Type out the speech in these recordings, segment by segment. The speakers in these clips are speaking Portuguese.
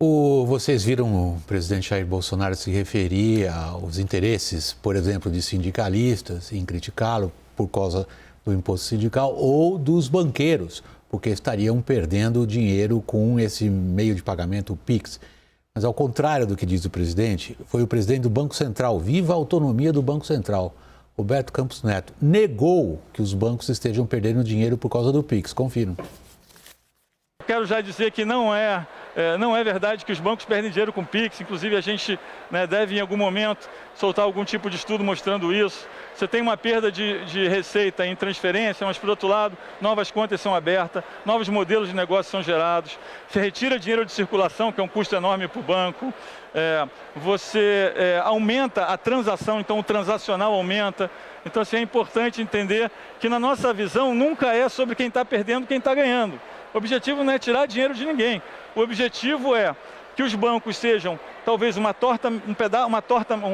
Vocês viram o presidente Jair Bolsonaro se referir aos interesses, por exemplo, de sindicalistas em criticá-lo por causa do imposto sindical ou dos banqueiros, porque estariam perdendo dinheiro com esse meio de pagamento, o Pix. Mas ao contrário do que diz o presidente, foi o presidente do Banco Central, viva a autonomia do Banco Central, Roberto Campos Neto, negou que os bancos estejam perdendo dinheiro por causa do Pix. Confirma. Quero já dizer que não é verdade que os bancos perdem dinheiro com Pix. Inclusive, a gente deve, em algum momento, soltar algum tipo de estudo mostrando isso. Você tem uma perda de receita em transferência, mas, por outro lado, novas contas são abertas, novos modelos de negócio são gerados. Você retira dinheiro de circulação, que é um custo enorme para o banco. Você aumenta a transação, então o transacional aumenta. Então, assim, é importante entender que, na nossa visão, nunca é sobre quem está perdendo e quem está ganhando. O objetivo não é tirar dinheiro de ninguém. O objetivo é que os bancos sejam talvez um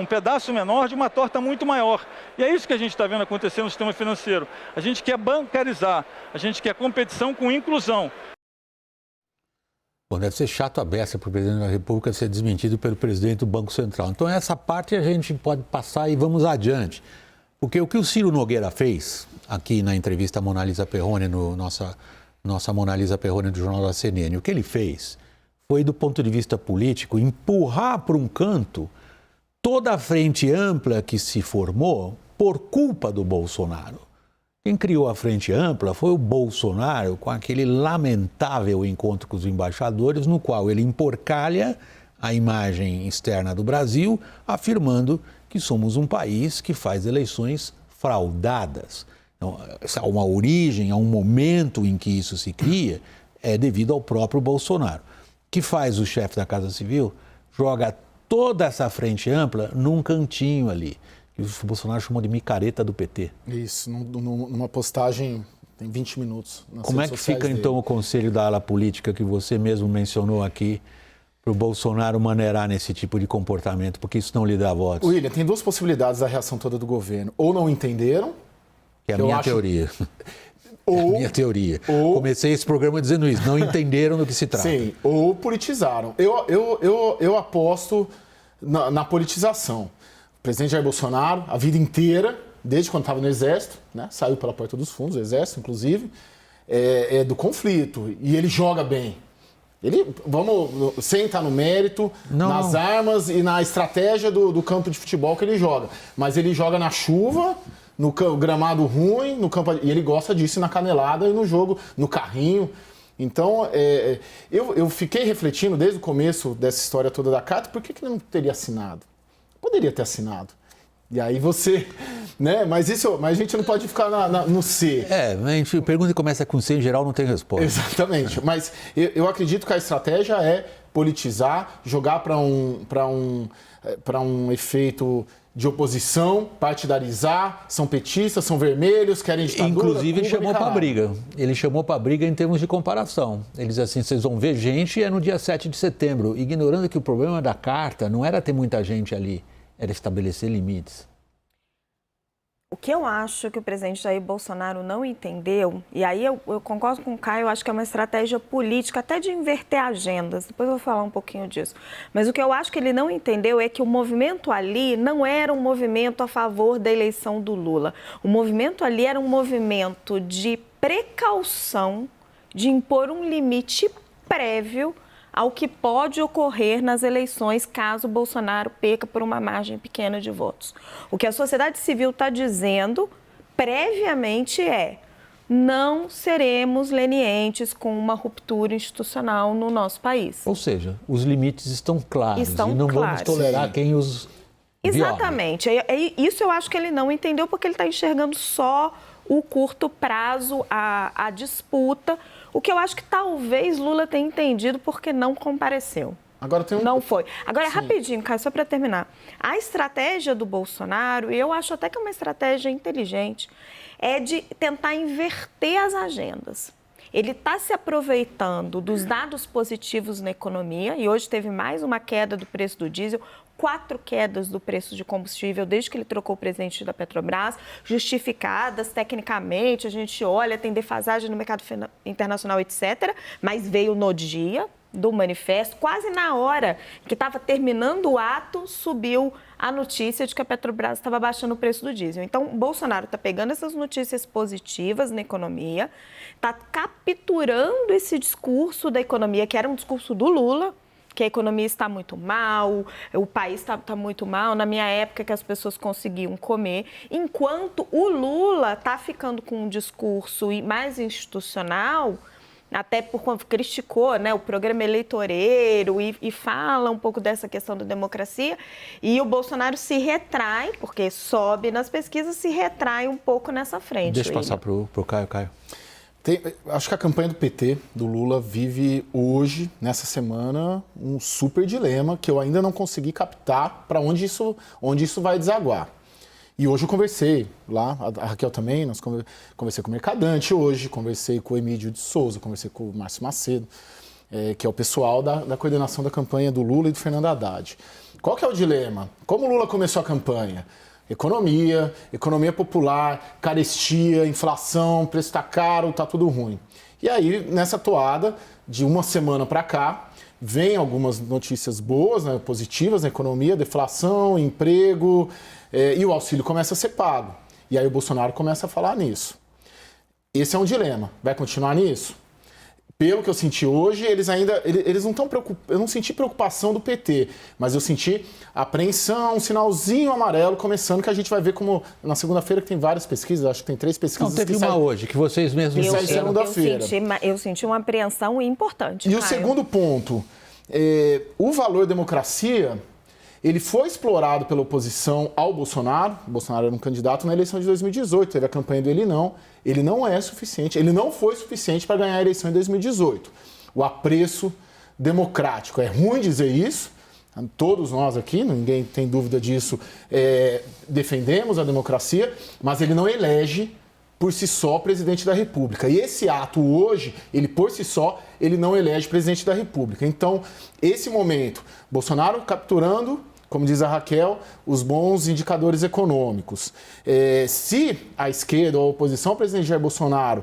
pedaço menor de uma torta muito maior. E é isso que a gente está vendo acontecer no sistema financeiro. A gente quer bancarizar, a gente quer competição com inclusão. Bom, deve ser chato a beça para o presidente da República ser desmentido pelo presidente do Banco Central. Então essa parte a gente pode passar e vamos adiante. Porque o que o Ciro Nogueira fez aqui na entrevista à Mona Lisa Perrone, nossa Mona Lisa Perrone do Jornal da CNN, o que ele fez foi, do ponto de vista político, empurrar para um canto toda a frente ampla que se formou por culpa do Bolsonaro. Quem criou a frente ampla foi o Bolsonaro, com aquele lamentável encontro com os embaixadores, no qual ele emporcalha a imagem externa do Brasil, afirmando que somos um país que faz eleições fraudadas. Então, há uma origem, há um momento em que isso se cria, é devido ao próprio Bolsonaro. O que faz o chefe da Casa Civil? Joga toda essa frente ampla num cantinho ali, que o Bolsonaro chamou de micareta do PT. Isso, numa postagem, tem 20 minutos. Como é que fica então o conselho da ala política que você mesmo mencionou aqui, para o Bolsonaro maneirar nesse tipo de comportamento, porque isso não lhe dá votos? William, tem duas possibilidades da reação toda do governo. Ou não entenderam, que é a minha teoria. Ou, é a minha teoria. Comecei esse programa dizendo isso. Não entenderam do que se trata. Sim, ou politizaram. Eu aposto na politização. O presidente Jair Bolsonaro, a vida inteira, desde quando estava no Exército, né, saiu pela porta dos fundos, o Exército, inclusive, é do conflito. E ele joga bem. Sem entrar no mérito, nas armas e na estratégia do campo de futebol que ele joga. Mas ele joga na chuva, no gramado ruim, e ele gosta disso na canelada e no jogo, no carrinho. Então, eu fiquei refletindo desde o começo dessa história toda da carta, por que ele não teria assinado? Poderia ter assinado. E aí você, né? Mas a gente não pode ficar no C. A gente pergunta e começa com C, em geral não tem resposta. Exatamente. Mas eu acredito que a estratégia é politizar, jogar para um efeito de oposição, partidarizar, são petistas, são vermelhos, querem ditadura. Inclusive ele chamou para briga. Ele chamou para briga em termos de comparação. Ele diz assim, vocês vão ver gente no dia 7 de setembro, ignorando que o problema da carta não era ter muita gente ali, era estabelecer limites. O que eu acho que o presidente Jair Bolsonaro não entendeu, e aí eu concordo com o Caio, eu acho que é uma estratégia política, até de inverter agendas, depois eu vou falar um pouquinho disso. Mas o que eu acho que ele não entendeu é que o movimento ali não era um movimento a favor da eleição do Lula. O movimento ali era um movimento de precaução, de impor um limite prévio ao que pode ocorrer nas eleições caso Bolsonaro perca por uma margem pequena de votos. O que a sociedade civil está dizendo previamente é: não seremos lenientes com uma ruptura institucional no nosso país. Ou seja, os limites estão claros e não vamos tolerar quem os viola. Exatamente. Isso eu acho que ele não entendeu, porque ele está enxergando só o curto prazo, a disputa. O que eu acho que talvez Lula tenha entendido porque não compareceu. Não foi. Agora, rapidinho, Caio, só para terminar. A estratégia do Bolsonaro, e eu acho até que é uma estratégia inteligente, é de tentar inverter as agendas. Ele está se aproveitando dos dados positivos na economia, e hoje teve mais uma queda do preço do diesel, 4 quedas do preço de combustível desde que ele trocou o presidente da Petrobras, justificadas tecnicamente, a gente olha, tem defasagem no mercado internacional, etc., mas veio no dia, do manifesto, quase na hora que estava terminando o ato, subiu a notícia de que a Petrobras estava baixando o preço do diesel. Então, o Bolsonaro está pegando essas notícias positivas na economia, está capturando esse discurso da economia, que era um discurso do Lula, que a economia está muito mal, o país está muito mal, na minha época que as pessoas conseguiam comer, enquanto o Lula está ficando com um discurso mais institucional, até por quando criticou, né, o programa eleitoreiro e fala um pouco dessa questão da democracia, e o Bolsonaro se retrai, porque sobe nas pesquisas, se retrai um pouco nessa frente. Deixa eu passar para o Caio. Acho que a campanha do PT, do Lula, vive hoje, nessa semana, um super dilema que eu ainda não consegui captar para onde isso vai desaguar. E hoje eu conversei lá, a Raquel também, conversei com o Mercadante hoje, conversei com o Emílio de Souza, conversei com o Márcio Macedo, que é o pessoal da coordenação da campanha do Lula e do Fernando Haddad. Qual que é o dilema? Como o Lula começou a campanha? Economia popular, carestia, inflação, preço está caro, está tudo ruim. E aí, nessa toada, de uma semana para cá, vem algumas notícias boas, né, positivas na economia, deflação, emprego, e o auxílio começa a ser pago. E aí o Bolsonaro começa a falar nisso. Esse é um dilema. Vai continuar nisso? Pelo que eu senti hoje, eles não estão preocupados. Eu não senti preocupação do PT, mas eu senti apreensão, um sinalzinho amarelo começando, que a gente vai ver como na segunda-feira, que tem várias pesquisas, acho que tem 3 pesquisas. Não, teve uma hoje, que vocês mesmos disseram. Segunda-feira. Eu senti uma apreensão importante. E o segundo ponto, o valor democracia, ele foi explorado pela oposição ao Bolsonaro. O Bolsonaro era um candidato na eleição de 2018, teve a campanha do Ele não é suficiente, ele não foi suficiente para ganhar a eleição em 2018. O apreço democrático, é ruim dizer isso, todos nós aqui, ninguém tem dúvida disso, defendemos a democracia, mas ele não elege por si só presidente da República. E esse ato hoje, ele por si só, ele não elege presidente da República. Então, esse momento, Bolsonaro capturando, como diz a Raquel, os bons indicadores econômicos. Se a esquerda ou a oposição ao presidente Jair Bolsonaro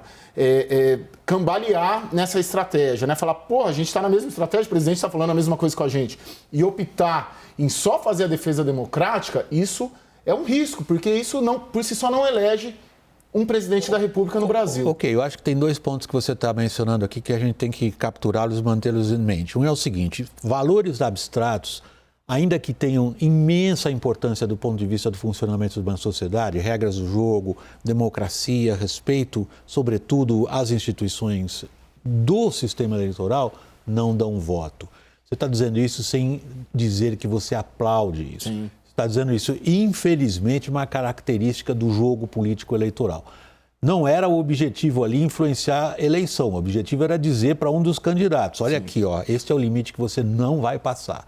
cambalear nessa estratégia, né? Falar, pô, a gente está na mesma estratégia, o presidente está falando a mesma coisa com a gente, e optar em só fazer a defesa democrática, isso é um risco, porque isso não, por si só não elege um presidente da República no Brasil. Ok, eu acho que tem 2 pontos que você está mencionando aqui que a gente tem que capturá-los e mantê-los em mente. Um é o seguinte, valores abstratos, ainda que tenham imensa importância do ponto de vista do funcionamento de uma sociedade, regras do jogo, democracia, respeito, sobretudo, às instituições do sistema eleitoral, não dão voto. Você está dizendo isso sem dizer que você aplaude isso. Sim. Você está dizendo isso, infelizmente, uma característica do jogo político eleitoral. Não era o objetivo ali influenciar a eleição, o objetivo era dizer para um dos candidatos, olha aqui, ó, este é o limite que você não vai passar.